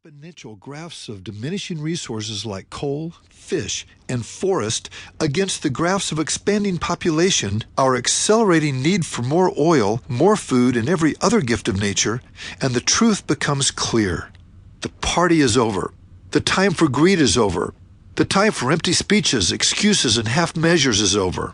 exponential graphs of diminishing resources like coal, fish, and forest against the graphs of expanding population, our accelerating need for more oil, more food, and every other gift of nature, and the truth becomes clear. The party is over. The time for greed is over. The time for empty speeches, excuses, and half measures is over.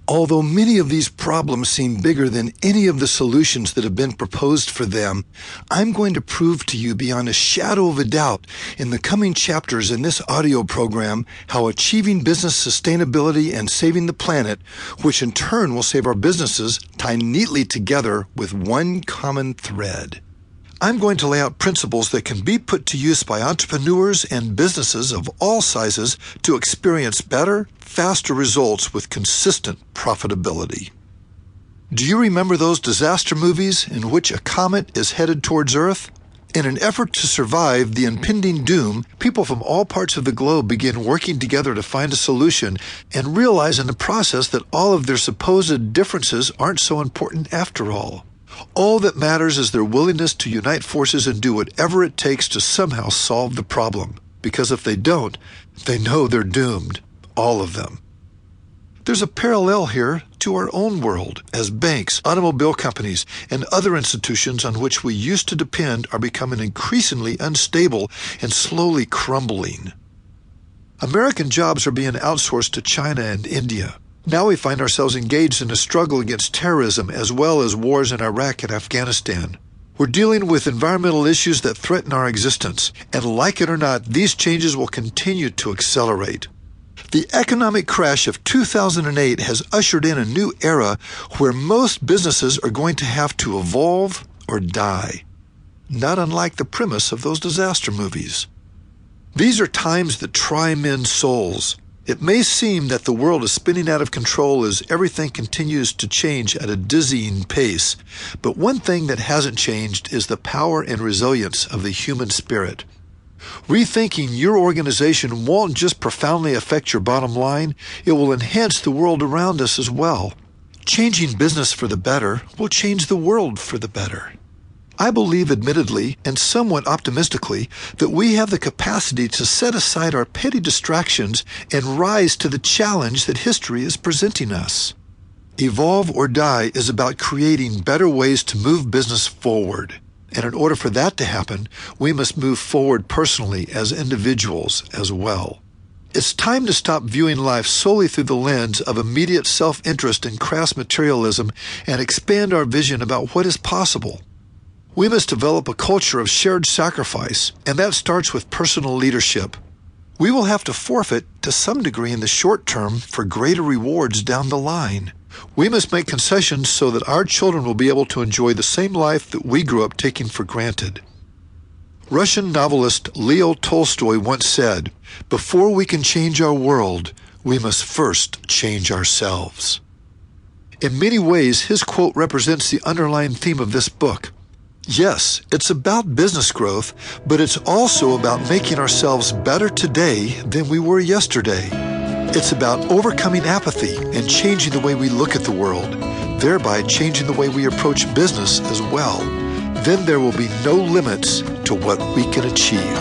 Although many of these problems seem bigger than any of the solutions that have been proposed for them, I'm going to prove to you beyond a shadow of a doubt in the coming chapters in this audio program how achieving business sustainability and saving the planet, which in turn will save our businesses, tie neatly together with one common thread. I'm going to lay out principles that can be put to use by entrepreneurs and businesses of all sizes to experience better, faster results with consistent profitability. Do you remember those disaster movies in which a comet is headed towards Earth? In an effort to survive the impending doom, people from all parts of the globe begin working together to find a solution and realize in the process that all of their supposed differences aren't so important after all. All that matters is their willingness to unite forces and do whatever it takes to somehow solve the problem. Because if they don't, they know they're doomed. All of them. There's a parallel here to our own world, as banks, automobile companies, and other institutions on which we used to depend are becoming increasingly unstable and slowly crumbling. American jobs are being outsourced to China and India. Now we find ourselves engaged in a struggle against terrorism as well as wars in Iraq and Afghanistan. We're dealing with environmental issues that threaten our existence, and like it or not, these changes will continue to accelerate. The economic crash of 2008 has ushered in a new era where most businesses are going to have to evolve or die, not unlike the premise of those disaster movies. These are times that try men's souls. It may seem that the world is spinning out of control as everything continues to change at a dizzying pace, but one thing that hasn't changed is the power and resilience of the human spirit. Rethinking your organization won't just profoundly affect your bottom line, it will enhance the world around us as well. Changing business for the better will change the world for the better. I believe admittedly, and somewhat optimistically, that we have the capacity to set aside our petty distractions and rise to the challenge that history is presenting us. Evolve or Die is about creating better ways to move business forward. And in order for that to happen, we must move forward personally as individuals as well. It's time to stop viewing life solely through the lens of immediate self-interest and crass materialism and expand our vision about what is possible. We must develop a culture of shared sacrifice, and that starts with personal leadership. We will have to forfeit to some degree in the short term for greater rewards down the line. We must make concessions so that our children will be able to enjoy the same life that we grew up taking for granted. Russian novelist Leo Tolstoy once said, "Before we can change our world, we must first change ourselves." In many ways, his quote represents the underlying theme of this book. Yes, it's about business growth, but it's also about making ourselves better today than we were yesterday. It's about overcoming apathy and changing the way we look at the world, thereby changing the way we approach business as well. Then there will be no limits to what we can achieve.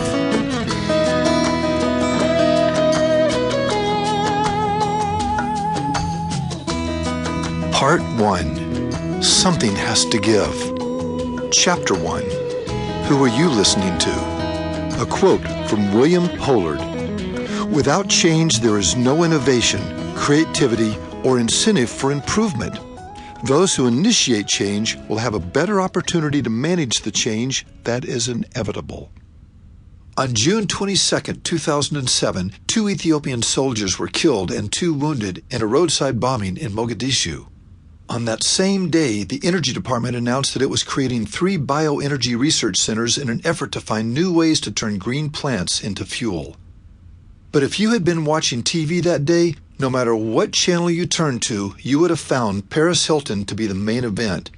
Part 1. Something has to give. Chapter 1. Who are you listening to? A quote from William Pollard. Without change, there is no innovation, creativity, or incentive for improvement. Those who initiate change will have a better opportunity to manage the change that is inevitable. On June 22, 2007, 2 Ethiopian soldiers were killed and 2 wounded in a roadside bombing in Mogadishu. On that same day, the Energy Department announced that it was creating 3 bioenergy research centers in an effort to find new ways to turn green plants into fuel. But if you had been watching TV that day, no matter what channel you turned to, you would have found Paris Hilton to be the main event.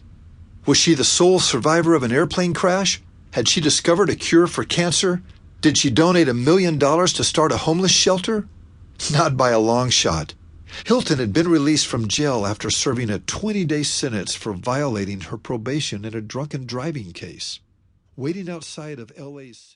Was she the sole survivor of an airplane crash? Had she discovered a cure for cancer? Did she donate $1 million to start a homeless shelter? Not by a long shot. Hilton had been released from jail after serving a 20-day sentence for violating her probation in a drunken driving case. Waiting outside of LA's